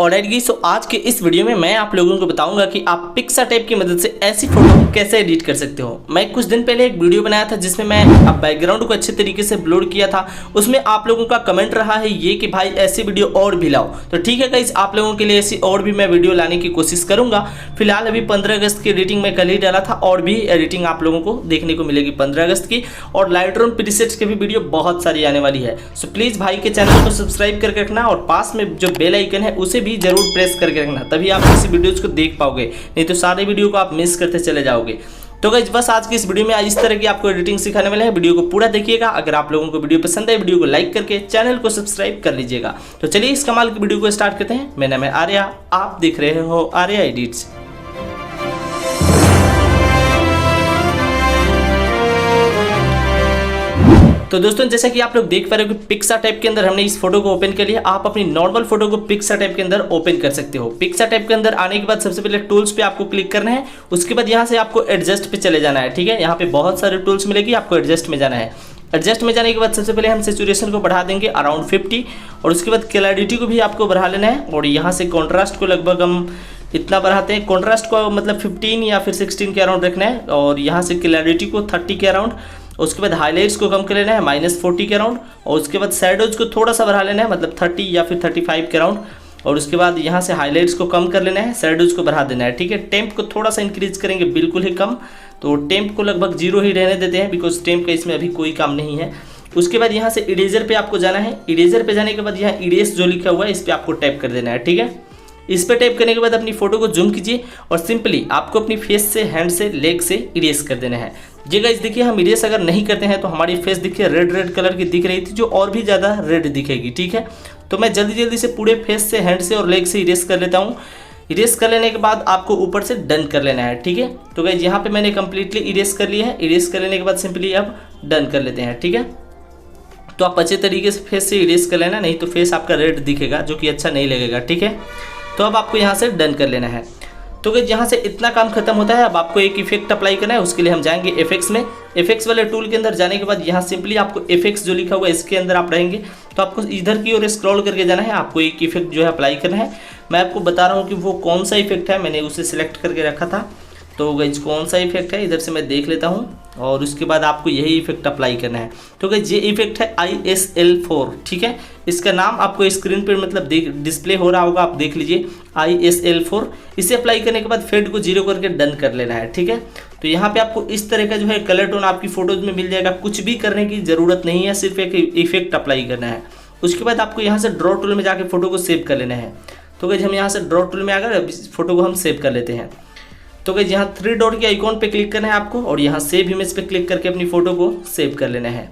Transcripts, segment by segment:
Alright guys, तो आज के इस वीडियो में मैं आप लोगों को बताऊंगा कि आप पिक्सार्ट ऐप की मदद से ऐसी फोटो कैसे एडिट कर सकते हो। मैं कुछ दिन पहले एक वीडियो बनाया था जिसमें मैं बैकग्राउंड को अच्छे तरीके से ब्लर किया था। उसमें आप लोगों का कमेंट रहा है ये कि भाई ऐसी वीडियो और भी लाओ। तो ठीक है गाइस, आप लोगों के लिए ऐसी और भी मैं वीडियो लाने की कोशिश करूंगा। फिलहाल अभी 15 अगस्त की एडिटिंग मैं कल ही डाला था और भी एडिटिंग आप लोगों को देखने को मिलेगी 15 अगस्त की। और लाइटरूम प्रीसेट्स की भी वीडियो बहुत सारी आने वाली है। सो प्लीज भाई के चैनल को सब्सक्राइब करके रखना और पास में जो बेल आइकन है उसे भी जरूर प्रेस करके रखना, तभी आप इसी वीडियोज को देख पाओगे, नहीं तो सारे वीडियो को आप मिस करते चले जाओगे। तो गाइस बस आज की इस वीडियो में इस तरह की आपको एडिटिंग सिखाने वाले हैं। वीडियो को पूरा देखिएगा। अगर आप लोगों को वीडियो पसंद है वीडियो को लाइक करके चैनल को सब्सक्राइब कर लीजिएगा। तो चलिए इस कमाल की वीडियो को स्टार्ट करते हैं। मेरा नाम है आर्या, आप देख रहे हो आर्या एडिट्स। तो दोस्तों जैसा कि आप लोग देख पा रहे हो कि पिक्सार्ट ऐप के अंदर हमने इस फोटो को ओपन कर लिया। आप अपनी नॉर्मल फोटो को पिक्सार्ट ऐप के अंदर ओपन कर सकते हो। पिक्सार्ट ऐप के अंदर आने के बाद सबसे पहले टूल्स पे आपको क्लिक करना है। उसके बाद यहाँ से आपको एडजस्ट पे चले जाना है। ठीक है, यहाँ पे बहुत सारे टूल्स मिलेगी, आपको एडजस्ट में जाना है। एडजस्ट में जाने के बाद सबसे पहले हम सैचुरेशन को बढ़ा देंगे अराउंड 50 और उसके बाद क्लैरिटी को भी आपको बढ़ा लेना है। और यहाँ से कॉन्ट्रास्ट को लगभग हम इतना बढ़ाते हैं, कॉन्ट्रास्ट को मतलब 15 या फिर 16 के अराउंड रखना है। और यहाँ से क्लैरिटी को 30 के अराउंड। उसके बाद हाईलाइट्स को कम कर लेना है -40 के अराउंड। और उसके बाद शैडोज को थोड़ा सा बढ़ा लेना है, मतलब 30 या फिर 35 के अराउंड। और उसके बाद यहाँ से हाईलाइट्स को कम कर लेना है, शैडोज को बढ़ा देना है। ठीक है, टेम्प को थोड़ा सा इंक्रीज करेंगे, बिल्कुल ही कम। तो टेम्प को लगभग 0 ही रहने देते हैं, बिकॉज टेम्प का इसमें अभी कोई काम नहीं है। उसके बाद यहाँ से इरेजर पे आपको जाना है। इरेजर पे जाने के बाद यहाँ इरेज जो लिखा हुआ है इस पर आपको टैप कर देना है। ठीक है, इस पर टैप करने के बाद अपनी फोटो को जूम कीजिए और सिंपली आपको अपनी फेस से, हैंड से, लेग से इरेज कर देना है। जी गाइस देखिए, हम इरेज अगर नहीं करते हैं तो हमारी फेस देखिए रेड कलर की दिख रही थी, जो और भी ज़्यादा रेड दिखेगी। ठीक है, तो मैं जल्दी से पूरे फेस से, हैंड से और लेग से इरेज कर लेता हूँ। इरेज कर लेने के बाद आपको ऊपर से डन कर लेना है। ठीक है, तो गाइस यहाँ पे मैंने कंप्लीटली इरेज कर लिया है। इरेज कर लेने के बाद सिंपली अब डन कर लेते हैं। ठीक है, तो आप अच्छे तरीके से फेस से इरेज कर लेना, नहीं तो फेस आपका रेड दिखेगा जो कि अच्छा नहीं लगेगा। ठीक है, तो अब आपको यहाँ से डन कर लेना है। तो गाइस यहाँ से इतना काम खत्म होता है। अब आपको एक इफेक्ट अप्लाई करना है। उसके लिए हम जाएंगे इफेक्ट्स में। इफेक्ट्स वाले टूल के अंदर जाने के बाद यहाँ सिंपली आपको इफेक्ट्स जो लिखा हुआ है इसके अंदर आप रहेंगे, तो आपको इधर की ओर स्क्रॉल करके जाना है। आपको एक इफेक्ट जो है अप्लाई करना है। मैं आपको बता रहा हूँ कि वो कौन सा इफेक्ट है, मैंने उसे सिलेक्ट करके रखा था। तो गाइस कौन सा इफेक्ट है इधर से मैं देख लेता हूँ और उसके बाद आपको यही इफेक्ट अप्लाई करना है। तो गाइस ये इफेक्ट है ISL4। ठीक है, इसका नाम आपको स्क्रीन पर मतलब डिस्प्ले हो रहा होगा, आप देख लीजिए ISL4। इसे अप्लाई करने के बाद फेड को 0 करके डन कर लेना है। ठीक है, तो यहाँ पे आपको इस तरह का जो है कलर टोन आपकी फोटोज में मिल जाएगा। कुछ भी करने की ज़रूरत नहीं है, सिर्फ एक इफेक्ट अप्लाई करना है। उसके बाद आपको यहाँ से ड्रॉ टूल में जाके फोटो को सेव कर लेना है। तो गाइस हम यहाँ से ड्रॉ टूल में आकर इस फोटो को हम सेव कर लेते हैं। तो गाइस यहाँ 3 डॉट के आइकॉन पे क्लिक करना है आपको और यहाँ सेव इमेज पे क्लिक करके अपनी फोटो को सेव कर लेना है।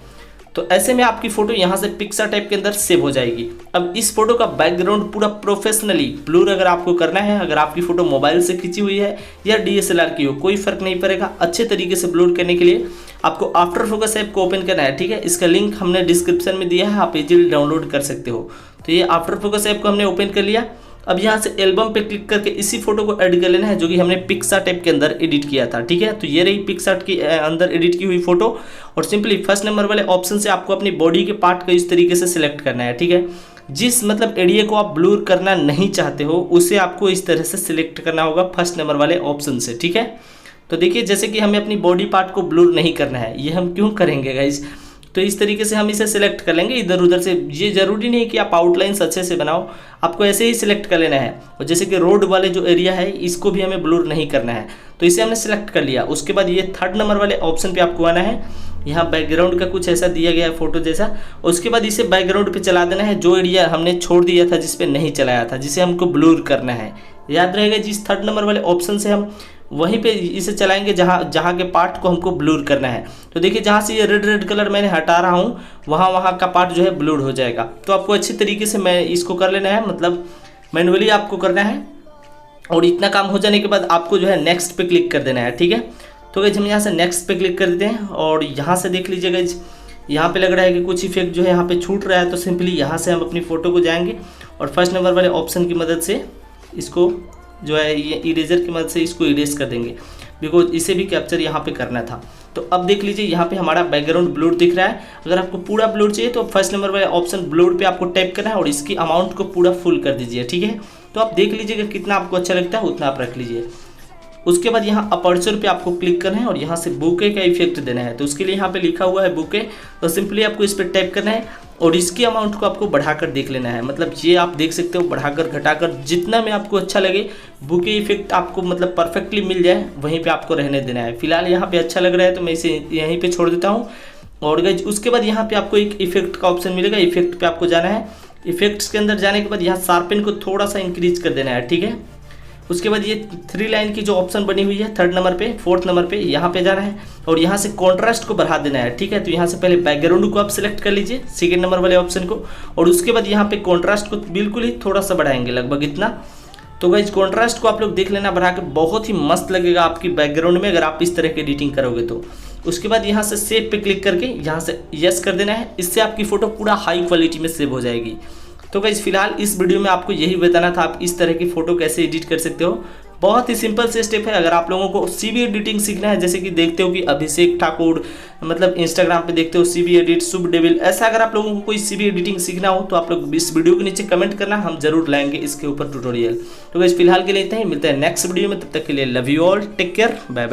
तो ऐसे में आपकी फोटो यहाँ से पिक्सार्ट ऐप के अंदर सेव हो जाएगी। अब इस फोटो का बैकग्राउंड पूरा प्रोफेशनली ब्लर अगर आपको करना है, अगर आपकी फोटो मोबाइल से खींची हुई है या DSLR की हो, कोई फर्क नहीं पड़ेगा। अच्छे तरीके से ब्लर करने के लिए आपको आफ्टर फोकस ऐप को ओपन करना है। ठीक है, इसका लिंक हमने डिस्क्रिप्शन में दिया है, आप इजीली डाउनलोड कर सकते हो। तो ये आफ्टर फोकस ऐप को हमने ओपन कर लिया। अब यहाँ से एल्बम पे क्लिक करके इसी फोटो को ऐड कर लेना है, जो कि हमने पिक्सार्ट ऐप के अंदर एडिट किया था। ठीक है, तो ये रही पिक्सार्ट के अंदर एडिट की हुई फोटो। और सिंपली फर्स्ट नंबर वाले ऑप्शन से आपको अपनी बॉडी के पार्ट को इस तरीके से सिलेक्ट करना है। ठीक है, जिस मतलब एरिया को आप ब्लर करना नहीं चाहते हो उसे आपको इस तरह से सिलेक्ट करना होगा फर्स्ट नंबर वाले ऑप्शन से। ठीक है, तो देखिए जैसे कि हमें अपनी बॉडी पार्ट को ब्लर नहीं करना है, ये हम क्यों करेंगे गाइस, तो इस तरीके से हम इसे सिलेक्ट कर लेंगे इधर उधर से। ये जरूरी नहीं कि आप आउटलाइंस अच्छे से बनाओ, आपको ऐसे ही सिलेक्ट कर लेना है। और जैसे कि रोड वाले जो एरिया है इसको भी हमें ब्लर नहीं करना है, तो इसे हमने सिलेक्ट कर लिया। उसके बाद ये 3rd नंबर वाले ऑप्शन पे आपको आना है। यहाँ बैकग्राउंड का कुछ ऐसा दिया गया है फोटो जैसा। उसके बाद इसे बैकग्राउंड पे चला देना है, जो एरिया हमने छोड़ दिया था जिस पे नहीं चलाया था, जिसे हमको ब्लर करना है। याद रहेगा जिस 3rd नंबर वाले ऑप्शन से हम वहीं पे इसे चलाएंगे जहाँ के पार्ट को हमको ब्लर करना है। तो देखिए जहाँ से ये रेड कलर मैंने हटा रहा हूँ वहाँ का पार्ट जो है ब्लर हो जाएगा। तो आपको अच्छी तरीके से मैं इसको कर लेना है, मतलब मैनुअली आपको करना है। और इतना काम हो जाने के बाद आपको जो है नेक्स्ट पे क्लिक कर देना है। ठीक है, तो गाइस हम यहाँ से नेक्स्ट पे क्लिक कर देते हैं और यहाँ से देख लीजिए गाइस, यहाँ पे लग रहा है कि कुछ इफेक्ट जो है यहाँ पे छूट रहा है। तो सिंपली यहाँ से हम अपनी फ़ोटो को जाएंगे और फर्स्ट नंबर वाले ऑप्शन की मदद से इसको जो है ये इरेजर की मदद से इसको इरेज कर देंगे, बिकॉज इसे भी कैप्चर यहाँ पे करना था। तो अब देख लीजिए यहाँ पे हमारा बैकग्राउंड ब्लूर दिख रहा है। अगर आपको पूरा ब्लूर चाहिए तो फर्स्ट नंबर वाले ऑप्शन ब्लूर पे आपको टैप करना है और इसकी अमाउंट को पूरा फुल कर दीजिए, ठीक है। तो आप देख लीजिएगा कितना आपको अच्छा लगता है उतना आप रख लीजिए। उसके बाद यहाँ अपर्चर पे आपको क्लिक करना है और यहाँ से बुके का इफेक्ट देना है। तो उसके लिए यहाँ पे लिखा हुआ है बुके, तो सिंपली आपको इस पर टैप करना है और इसकी अमाउंट को आपको बढ़ाकर देख लेना है। मतलब ये आप देख सकते हो बढ़ाकर घटाकर जितना में आपको अच्छा लगे, बुके इफेक्ट आपको मतलब परफेक्टली मिल जाए वहीं पे आपको रहने देना है। फिलहाल यहाँ पे अच्छा लग रहा है तो मैं इसे यहीं पे छोड़ देता हूँ। और गाइस उसके बाद यहाँ पे आपको एक इफेक्ट का ऑप्शन मिलेगा, इफेक्ट पे आपको जाना है। इफेक्ट्स के अंदर जाने के बाद यहाँ शार्पन को थोड़ा सा इंक्रीज कर देना है, ठीक है। उसके बाद ये 3 लाइन की जो ऑप्शन बनी हुई है 3rd नंबर पे 4th नंबर पे यहाँ पे जाना है और यहाँ से कॉन्ट्रास्ट को बढ़ा देना है, ठीक है। तो यहाँ से पहले बैकग्राउंड को आप सिलेक्ट कर लीजिए 2nd नंबर वाले ऑप्शन को और उसके बाद यहाँ पे कॉन्ट्रास्ट को बिल्कुल ही थोड़ा सा बढ़ाएंगे, लगभग इतना। तो गाइस कॉन्ट्रास्ट को आप लोग देख लेना बढ़ा के, बहुत ही मस्त लगेगा आपकी बैकग्राउंड में अगर आप इस तरह की एडिटिंग करोगे तो। उसके बाद यहाँ से सेव पे क्लिक करके यहाँ से यस कर देना है, इससे आपकी फ़ोटो पूरा हाई क्वालिटी में सेव हो जाएगी। तो गाइस फिलहाल इस वीडियो में आपको यही बताना था आप इस तरह की फ़ोटो कैसे एडिट कर सकते हो। बहुत ही सिंपल से स्टेप है। अगर आप लोगों को सीवी एडिटिंग सीखना है, जैसे कि देखते हो कि अभिषेक ठाकुर मतलब इंस्टाग्राम पे देखते हो सीवी एडिट, शुभ डेविल, ऐसा अगर आप लोगों को कोई सीवी एडिटिंग सीखना हो तो आप लोग इस वीडियो के नीचे कमेंट करना, हम जरूर लाएंगे इसके ऊपर ट्यूटोरियल। तो गाइस फिलहाल के लिए इतना ही, मिलते हैं नेक्स्ट वीडियो में, तब तक के लिए love you all, take care, bye bye.